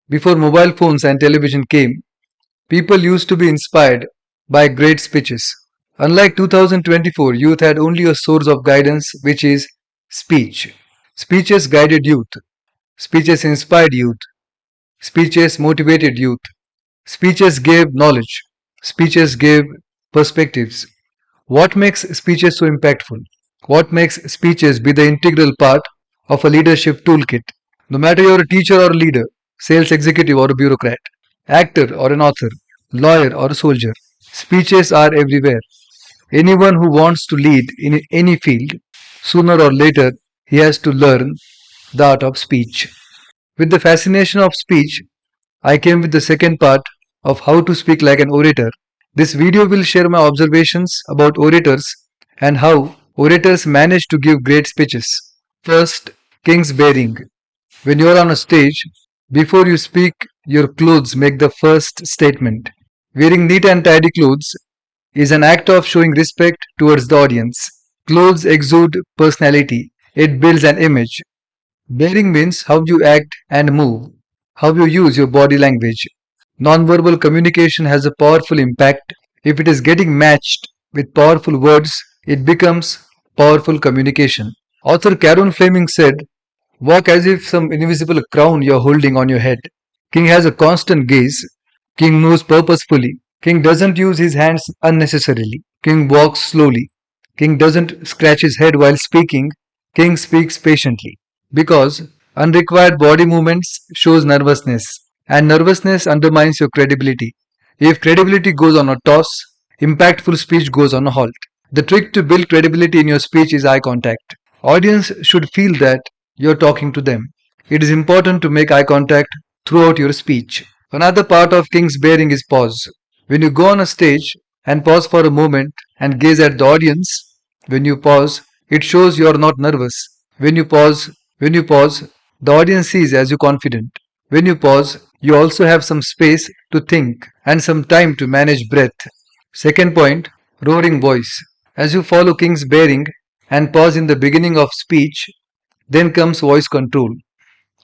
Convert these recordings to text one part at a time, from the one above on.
Before mobile phones and television came, people used to be inspired by great speeches. Unlike 2024, youth had only a source of guidance, which is speech. Speeches guided youth. Speeches inspired youth. Speeches motivated youth. Speeches gave knowledge. Speeches gave perspectives. What makes speeches so impactful? What makes speeches be the integral part of a leadership toolkit? No matter you're a teacher or a leader, sales executive or a bureaucrat, actor or an author, lawyer or a soldier, speeches are everywhere. Anyone who wants to lead in any field, sooner or later, he has to learn the art of speech. With the fascination of speech, I came with the second part of how to speak like an orator. This video will share my observations about orators and how orators manage to give great speeches. First, king's bearing. When you are on a stage, before you speak, your clothes make the first statement. Wearing neat and tidy clothes is an act of showing respect towards the audience. Clothes exude personality. It builds an image. Bearing means how you act and move, how you use your body language. Nonverbal communication has a powerful impact. If it is getting matched with powerful words, it becomes powerful communication. Author Karen Fleming said, "Walk as if some invisible crown you're holding on your head." King has a constant gaze. King moves purposefully. King doesn't use his hands unnecessarily. King walks slowly. King doesn't scratch his head while speaking. King speaks patiently. Because unrequired body movements shows nervousness, and nervousness undermines your credibility. If credibility goes on a toss, impactful speech goes on a halt. The trick to build credibility in your speech is eye contact. Audience should feel that you're talking to them. It is important to make eye contact throughout your speech. Another part of king's bearing is pause. When you go on a stage and pause for a moment and gaze at the audience, when you pause, it shows you are not nervous. When you pause, the audience sees as you confident. When you pause, you also have some space to think and some time to manage breath. Second point, roaring voice. As you follow king's bearing and pause in the beginning of speech, then comes voice control.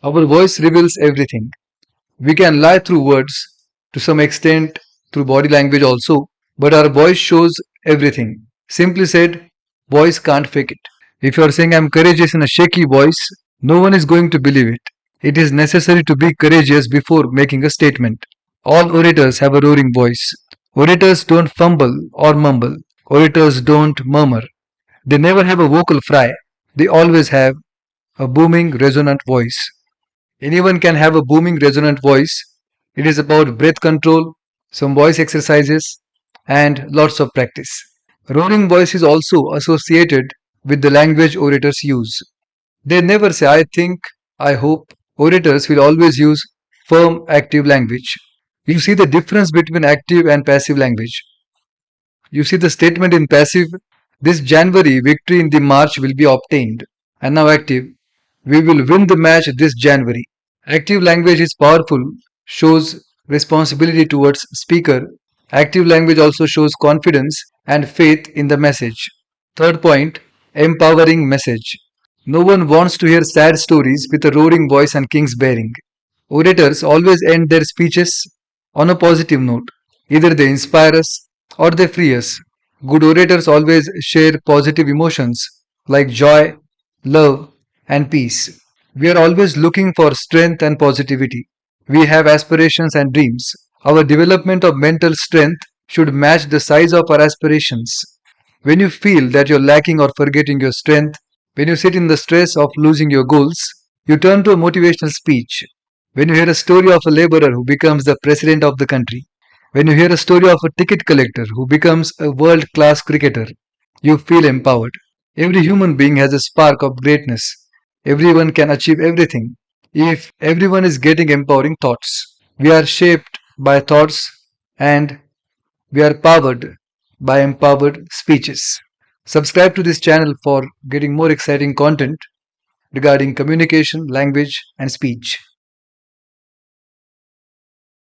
Our voice reveals everything. We can lie through words, to some extent through body language also, but our voice shows everything. Simply said, voice can't fake it. If you are saying I'm courageous in a shaky voice, no one is going to believe it. It is necessary to be courageous before making a statement. All orators have a roaring voice. Orators don't fumble or mumble. Orators don't murmur. They never have a vocal fry. They always have a booming, resonant voice. Anyone can have a booming, resonant voice. It is about breath control, some voice exercises, and lots of practice. Roaring voice is also associated with the language orators use. They never say, I think, I hope. Orators will always use firm, active language. You see the difference between active and passive language. You see the statement in passive, this January victory in the march will be obtained. And now active, we will win the match this January. Active language is powerful, shows responsibility towards speaker. Active language also shows confidence and faith in the message. Third point, empowering message. No one wants to hear sad stories with a roaring voice and king's bearing. Orators always end their speeches on a positive note. Either they inspire us or they free us. Good orators always share positive emotions like joy, love, and peace. We are always looking for strength and positivity. We have aspirations and dreams. Our development of mental strength should match the size of our aspirations. When you feel that you're lacking or forgetting your strength, when you sit in the stress of losing your goals, you turn to a motivational speech. When you hear a story of a laborer who becomes the president of the country, when you hear a story of a ticket collector who becomes a world class cricketer, you feel empowered. Every human being has a spark of greatness. Everyone can achieve everything if everyone is getting empowering thoughts. We are shaped by thoughts and we are powered by empowered speeches. Subscribe to this channel for getting more exciting content regarding communication, language, and speech.